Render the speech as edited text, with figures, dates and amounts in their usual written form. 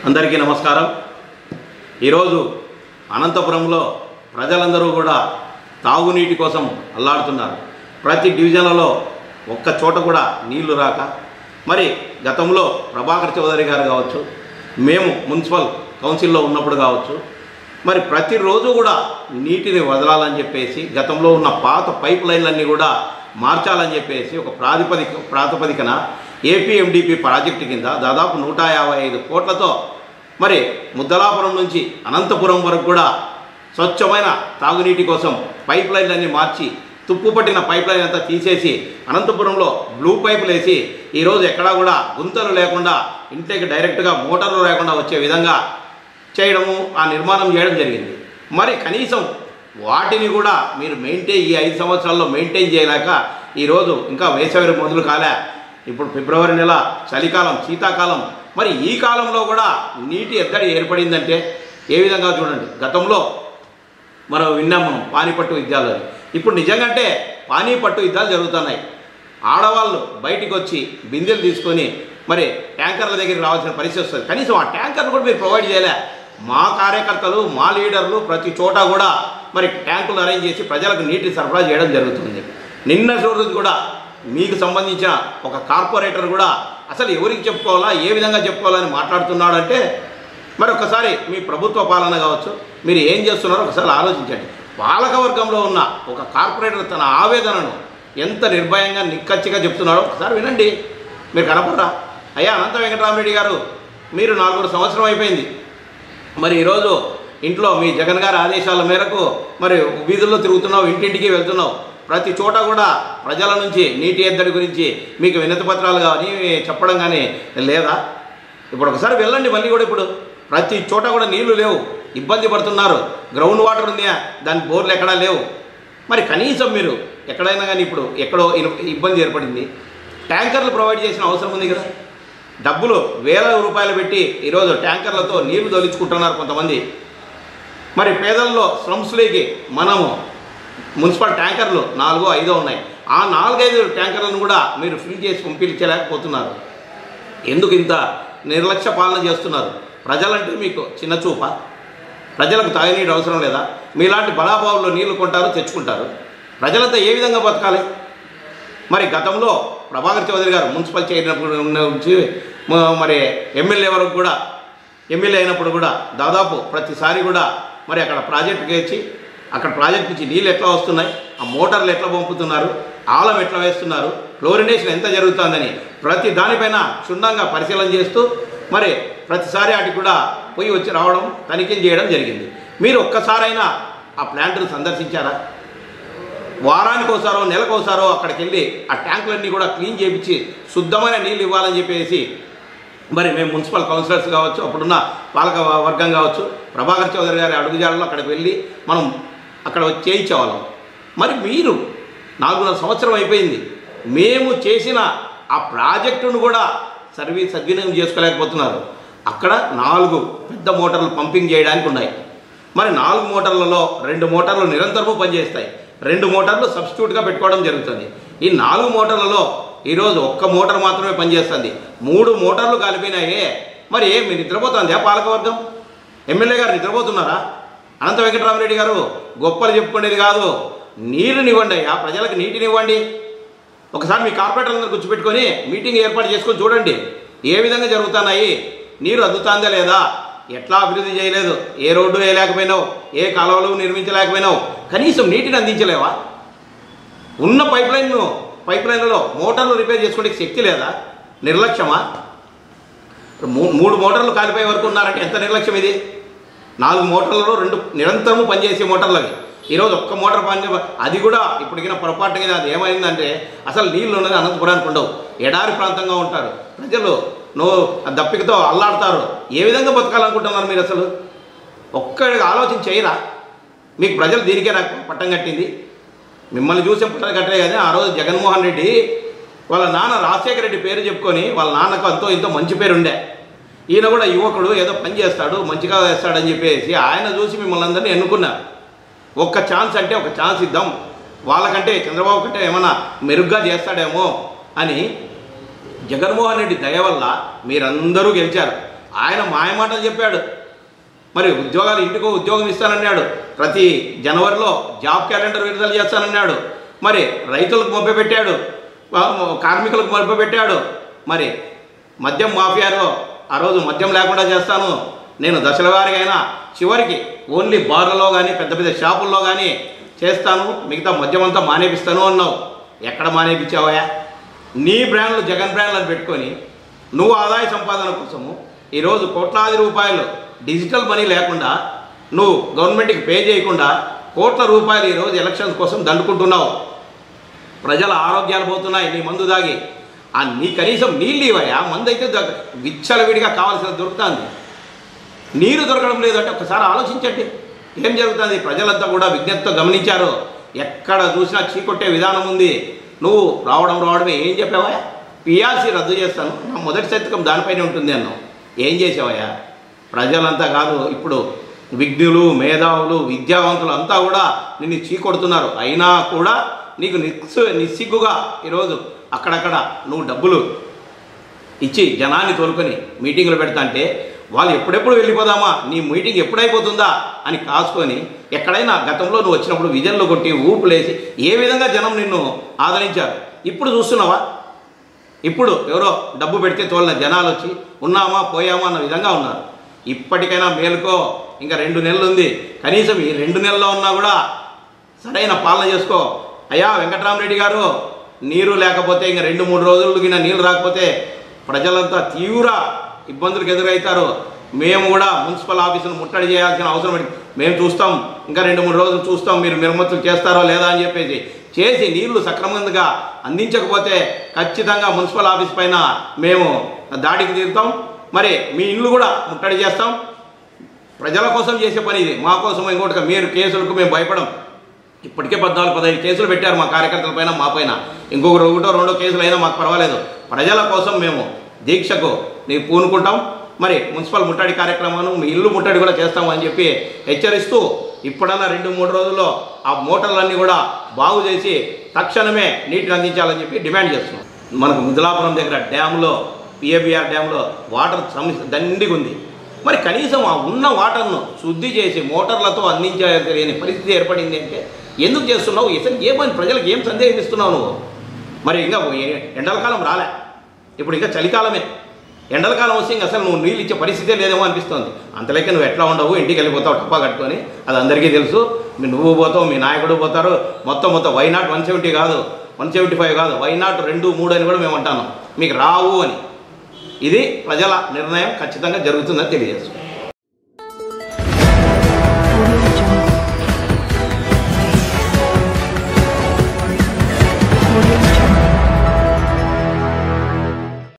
అందరికీ నమస్కారం। ఈరోజు అనంతపురంలో ప్రజలందరూ కూడా తాగునీటి కోసం అల్లాడుతున్నారు। ప్రతి డివిజన్లలో ఒక్క చోట కూడా నీళ్లు రాక మరి గతంలో ప్రభాకర్ చౌదరి గారు కావచ్చు, మేము మున్సిపల్ కౌన్సిల్లో ఉన్నప్పుడు కావచ్చు, మరి ప్రతిరోజు కూడా నీటిని వదలాలని చెప్పేసి గతంలో ఉన్న పాత పైప్ లైన్లన్నీ కూడా మార్చాలని చెప్పేసి ఒక ప్రాతిపదికన ఏపీఎండిపి ప్రాజెక్టు కింద దాదాపు 155 కోట్లతో మరి ముద్దలాపురం నుంచి అనంతపురం వరకు కూడా స్వచ్ఛమైన తాగునీటి కోసం పైప్ లైన్లన్నీ మార్చి తుప్పుపట్టిన పైప్ లైన్ అంతా తీసేసి అనంతపురంలో బ్లూ పైపులు వేసి ఈరోజు ఎక్కడా కూడా గుంతలు లేకుండా ఇంటికి డైరెక్ట్గా మోటార్లు లేకుండా వచ్చే విధంగా చేయడము, ఆ నిర్మాణం చేయడం జరిగింది। మరి కనీసం వాటిని కూడా మీరు ఈ 5 సంవత్సరాల్లో మెయింటైన్ చేయలేక ఈరోజు ఇంకా వేసవి మొదలు కాలే, ఇప్పుడు ఫిబ్రవరి నెల చలికాలం, శీతాకాలం, మరి ఈ కాలంలో కూడా నీటి ఎద్దడి ఏర్పడిందంటే ఏ విధంగా చూడండి। గతంలో మనం విన్నాము పానీపట్టు యుద్ధాలు, ఇప్పుడు నిజంగానే పానీపట్టు యుద్ధాలు జరుగుతున్నాయి। ఆడవాళ్ళు బయటికి వచ్చి బిందెలు తీసుకొని మరి ట్యాంకర్ల దగ్గరికి రావాల్సిన పరిస్థితి వస్తుంది। కనీసం ఆ ట్యాంకర్లు కూడా మీరు ప్రొవైడ్ చేయలే। మా కార్యకర్తలు, మా లీడర్లు ప్రతి చోట కూడా మరి ట్యాంకులు అరేంజ్ చేసి ప్రజలకు నీటిని సరఫరా చేయడం జరుగుతుంది। నిన్న రోజు కూడా మీకు సంబంధించిన ఒక కార్పొరేటర్ కూడా అసలు ఎవరికి చెప్పుకోవాలా, ఏ విధంగా చెప్పుకోవాలని మాట్లాడుతున్నాడంటే మరి ఒకసారి మీ ప్రభుత్వ పాలన కావచ్చు, మీరు ఏం చేస్తున్నారో ఒకసారి ఆలోచించండి। పాలకవర్గంలో ఉన్న ఒక కార్పొరేటర్ తన ఆవేదనను ఎంత నిర్భయంగా నిక్కచ్చిగా చెప్తున్నాడో ఒకసారి వినండి। మీరు కనపడరా? అయ్యా అనంత వెంకటరామరెడ్డి గారు, మీరు 4 సంవత్సరం అయిపోయింది, మరి ఈరోజు ఇంట్లో మీ జగన్ గారి ఆదేశాల మేరకు మరి వీధుల్లో తిరుగుతున్నావు, ఇంటింటికి వెళ్తున్నావు, ప్రతి చోట కూడా ప్రజల నుంచి నీటి ఎద్దడి గురించి మీకు వినతి పత్రాలు కానీ చెప్పడం కానీ లేదా? ఇప్పుడు ఒకసారి వెళ్ళండి మళ్ళీ కూడా, ఇప్పుడు ప్రతి చోట కూడా నీళ్లు లేవు, ఇబ్బంది పడుతున్నారు। గ్రౌండ్ వాటర్ ఉంది, దాని బోర్లు ఎక్కడా లేవు। మరి కనీసం మీరు ఎక్కడైనా కానీ ఇప్పుడు ఎక్కడో ఇబ్బంది ఏర్పడింది, ట్యాంకర్లు ప్రొవైడ్ చేసిన అవసరం ఉంది కదా। డబ్బులు వేల రూపాయలు పెట్టి ఈరోజు ట్యాంకర్లతో నీళ్లు తొలిచుకుంటున్నారు కొంతమంది। మరి పేదల్లో స్లమ్స్లోకి మనము మున్సిపల్ ట్యాంకర్లు 4-5 ఉన్నాయి, ఆ 4-5 ట్యాంకర్లను కూడా మీరు ఫిల్ చేసి పంపించలేకపోతున్నారు। ఎందుకు ఇంత నిర్లక్ష్య పాలన చేస్తున్నారు? ప్రజలంటే మీకు చిన్న చూప? ప్రజలకు తాగునీరు అవసరం లేదా? మీలాంటి బడాబావుల్లో నీళ్లు కొంటారు, తెచ్చుకుంటారు, ప్రజలంతా ఏ విధంగా బతకాలి? మరి గతంలో ప్రభాకర్ చౌదరి గారు మున్సిపల్ చైర్మన్ నుంచి మరి ఎమ్మెల్యే వరకు కూడా, ఎమ్మెల్యే అయినప్పుడు కూడా దాదాపు ప్రతిసారి కూడా మరి అక్కడ ప్రాజెక్టుకి వచ్చి అక్కడ ప్రాజెక్ట్ నుంచి నీళ్ళు ఎట్లా వస్తున్నాయి, ఆ మోటార్లు ఎట్లా పంపుతున్నారు, ఆలం ఎట్లా వేస్తున్నారు, క్లోరినేషన్ ఎంత జరుగుతుందని ప్రతి దానిపైన క్షుణ్ణంగా పరిశీలన చేస్తూ మరి ప్రతిసారి వాటికి కూడా పోయి వచ్చి రావడం, తనిఖీ చేయడం జరిగింది। మీరు ఒక్కసారైనా ఆ ప్లాంట్ను సందర్శించారా? వారానికి ఒకసారో నెలకోసారో అక్కడికి వెళ్ళి ఆ ట్యాంకులన్నీ కూడా క్లీన్ చేయించి శుద్ధమైన నీళ్ళు ఇవ్వాలని చెప్పేసి మరి మేము మున్సిపల్ కౌన్సిలర్స్ కావచ్చు, అప్పుడున్న పాలక వర్గం కావచ్చు, ప్రభాకర్ చౌదరి గారి అడుగుజాడలో అక్కడికి వెళ్ళి మనం అక్కడ చేయించేవాళ్ళం। మరి మీరు 4 సంవత్సరం అయిపోయింది, మేము చేసిన ఆ ప్రాజెక్టును కూడా సద్వినియోగం చేసుకోలేకపోతున్నారు। అక్కడ 4 పెద్ద మోటార్లు పంపింగ్ చేయడానికి ఉన్నాయి, మరి 4 మోటార్లలో 2 మోటార్లు నిరంతరము పనిచేస్తాయి, 2 మోటార్లు సబ్స్టిట్యూట్గా పెట్టుకోవడం జరుగుతుంది। ఈ 4 మోటార్లలో ఈరోజు 1 మోటార్ మాత్రమే పనిచేస్తుంది, 3 మోటార్లు కాలిపోయినాయే। మరి మీరు నిద్రపోతుందా పాలకవర్గం? ఎమ్మెల్యే గారు నిద్రపోతున్నారా? అనంత వెంకటరామరెడ్డి గారు గొప్పలు చెప్పుకునేది కాదు, నీరునివ్వండి, ఆ ప్రజలకు నీటినివ్వండి। ఒకసారి మీ కార్పొరేటర్లందరూ కూర్చోపెట్టుకొని మీటింగ్ ఏర్పాటు చేసుకొని చూడండి ఏ విధంగా జరుగుతున్నాయి, నీరు అందుతుందా లేదా, ఎట్లా అభివృద్ధి చేయలేదు, ఏ రోడ్డు వేయలేకపోయినావు, ఏ కాలువలు నిర్మించలేకపోయినావు, కనీసం నీటిని అందించలేవా? ఉన్న పైప్ లైన్లలో మోటార్లు రిపేర్ చేసుకునే శక్తి లేదా? నిర్లక్ష్యమా? 3 మోటార్లు కాలిపోయే వరకు ఉన్నారంటే ఎంత నిర్లక్ష్యం ఇది? 4 మోటార్లలో 2 నిరంతరము పనిచేసే మోటార్లవి, ఈరోజు 1 మోటార్ పని, అది కూడా ఇప్పటికైనా పొరపాటు కదా, అది ఏమైందంటే అసలు నీళ్ళు ఉన్నది అనంతపురానికి ఉండవు, ఎడారి ప్రాంతంగా ఉంటారు ప్రజలు, దప్పికతో అల్లాడతారు। ఏ విధంగా బతకాలనుకుంటున్నారు మీరు? అసలు ఒక్కడికి ఆలోచన చేయరా? మీకు ప్రజలు దీనికే నాకు పట్టం కట్టింది, మిమ్మల్ని చూసే పట్టం కట్టలే కదా। ఆ రోజు జగన్మోహన్ రెడ్డి వాళ్ళ నాన్న రాజశేఖర రెడ్డి పేరు చెప్పుకొని వాళ్ళ నాన్నకు ఎంతో మంచి పేరు ఉండే, ఈయన కూడా యువకుడు ఏదో పని చేస్తాడు, మంచిగా చేస్తాడని చెప్పేసి ఆయన చూసి మిమ్మల్ని అందరినీ ఎన్నుకున్నారు। ఒక్క ఛాన్స్ అంటే ఒక ఛాన్స్ ఇద్దాం, వాళ్ళకంటే చంద్రబాబు కంటే ఏమన్నా మెరుగ్గా చేస్తాడేమో అని జగన్మోహన్ రెడ్డి దయ వల్ల మీరందరూ గెలిచారు। ఆయన మాయమాటలు చెప్పాడు. మరి ఉద్యోగాలు ఇంటికో ఉద్యోగం ఇస్తానన్నాడు. ప్రతి జనవరిలో జాబ్ క్యాలెండర్ విడుదల చేస్తానన్నాడు. మరి రైతులకు మభ్యపెట్టాడు, కార్మికులకు మభ్యపెట్టాడు. మరి మద్యం మాఫియాలో ఆ రోజు మద్యం లేకుండా చేస్తాను, నేను దశల వారిగా చివరికి ఓన్లీ బార్లలో కానీ పెద్ద పెద్ద షాపుల్లో కానీ చేస్తాను, మిగతా మద్యం అంతా మానేపిస్తాను అన్నావు. ఎక్కడ మానేపించావా? నీ బ్రాండ్లు జగన్ బ్రాండ్లను పెట్టుకొని నువ్వు ఆదాయ సంపాదన కోసము ఈరోజు కోట్లాది రూపాయలు డిజిటల్ మనీ లేకుండా నువ్వు గవర్నమెంట్కి పే చేయకుండా కోట్ల రూపాయలు ఈరోజు ఎలక్షన్స్ కోసం దండుకుంటున్నావు. ప్రజల ఆరోగ్యాలు పోతున్నాయి నీ మందు దాగి. నీ కనీసం నీళ్ళు ఇవ్వయా? మందు అయితే విచ్చలవిడిగా కావాల్సిన దొరుకుతుంది, నీరు దొరకడం లేదంటే ఒకసారి ఆలోచించండి ఏం జరుగుతుంది. ప్రజలంతా కూడా విజ్ఞప్తితో గమనించారు. ఎక్కడ చూసినా చీకొట్టే విధానం ఉంది. నువ్వు రావడమే ఏం చెప్పావా? పిఆర్సీ రద్దు చేస్తాను, నా మొదటి శతకం దానిపైనే ఉంటుంది అన్నావు. ఏం చేసావయ్యా? ప్రజలంతా కాదు, ఇప్పుడు విజ్ఞులు, మేధావులు, విద్యావంతులు అంతా కూడా నిన్ను చీకొడుతున్నారు. అయినా కూడా నీకు నిస్సిగ్గుగా ఈరోజు అక్కడక్కడ నువ్వు డబ్బులు ఇచ్చి జనాన్ని తోలుకొని మీటింగులు పెడతా అంటే వాళ్ళు ఎప్పుడెప్పుడు వెళ్ళిపోదామా, నీ మీటింగ్ ఎప్పుడైపోతుందా అని కాసుకొని ఎక్కడైనా గతంలో నువ్వు వచ్చినప్పుడు విజన్లు కొట్టి ఊపులేసి ఏ విధంగా జనం నిన్ను ఆదరించారు. ఇప్పుడు చూస్తున్నావా? ఇప్పుడు ఎవరో డబ్బు పెడితే తోలిన జనాలు వచ్చి ఉన్నామా పోయామా అన్న విధంగా ఉన్నారు. ఇప్పటికైనా మేలుకో, ఇంకా 2 నెలలు ఉంది. కనీసం ఈ 2 నెలల్లో ఉన్నా కూడా సరైన పాలన చేసుకో. అయ్యా వెంకటరామరెడ్డి గారు, నీరు లేకపోతే ఇంకా 2-3 రోజులకి నీళ్ళు రాకపోతే ప్రజలంతా తీవ్ర ఇబ్బందులకు ఎదురవుతారు. మేము కూడా మున్సిపల్ ఆఫీసును ముట్టడి చేయాల్సిన అవసరం మేము చూస్తాం, ఇంకా 2-3 రోజులు చూస్తాం, మీరు మరమ్మతులు చేస్తారో లేదా అని చెప్పేసి చేసి నీళ్లు సక్రమంగా అందించకపోతే ఖచ్చితంగా మున్సిపల్ ఆఫీస్ పైన మేము దాడికి తీరుతాం. మరి మీ ఇల్లు కూడా ముట్టడి చేస్తాం. ప్రజల కోసం చేసే పని ఇది, మా కోసం ఇంకోటిగా మీరు కేసులకు మేము భయపడం. ఇప్పటికే 14-15 కేసులు పెట్టారు మా కార్యకర్తల పైన, మా పైన. ఇంకొక 1-2 కేసులు అయినా మాకు పర్వాలేదు. ప్రజల కోసం మేము దీక్షకు పూనుకుంటాం. మరి మున్సిపల్ ముట్టడి కార్యక్రమాన్ని మీ ఇల్లు ముట్టడి కూడా చేస్తాము అని చెప్పి హెచ్చరిస్తూ ఇప్పుడన్నా 2-3 రోజుల్లో ఆ మోటార్లన్నీ కూడా బాగు చేసి తక్షణమే నీటిని అందించాలని చెప్పి డిమాండ్ చేస్తున్నాం. మనకు ముదలాపురం దగ్గర డ్యామ్లో, పిఏబిఆర్ డ్యామ్లో వాటర్ సమస్య దండిగా ఉంది. మరి కనీసం ఆ ఉన్న వాటర్ను శుద్ధి చేసి మోటార్లతో అందించలేని పరిస్థితి ఏర్పడింది అంటే ఎందుకు చేస్తున్నావు? అసలు ఏమని ప్రజలకు ఏం సందేహం ఇస్తున్నావు నువ్వు? మరి ఇంకా ఎండలకాలం రాలే, ఇప్పుడు ఇంకా చలికాలమే. ఎండలకాలం వస్తే ఇంకా అసలు నువ్వు నీళ్ళు ఇచ్చే పరిస్థితే లేదేమో అనిపిస్తుంది. అంతలేక నువ్వు ఎట్లా ఉండవు, ఇంటికి వెళ్ళిపోతావు టప్పా కట్టుకొని, అది అందరికీ తెలుసు. నువ్వు పోతావు, మీ నాయకుడు పోతారు. మొత్తం వైనాట్ 170 కాదు, 175 కాదు, వైనాట్ 2-3 అని కూడా మేము అంటాను. మీకు రావు అని. ఇది ప్రజల నిర్ణయం ఖచ్చితంగా జరుగుతుందని తెలియజేస్తుంది.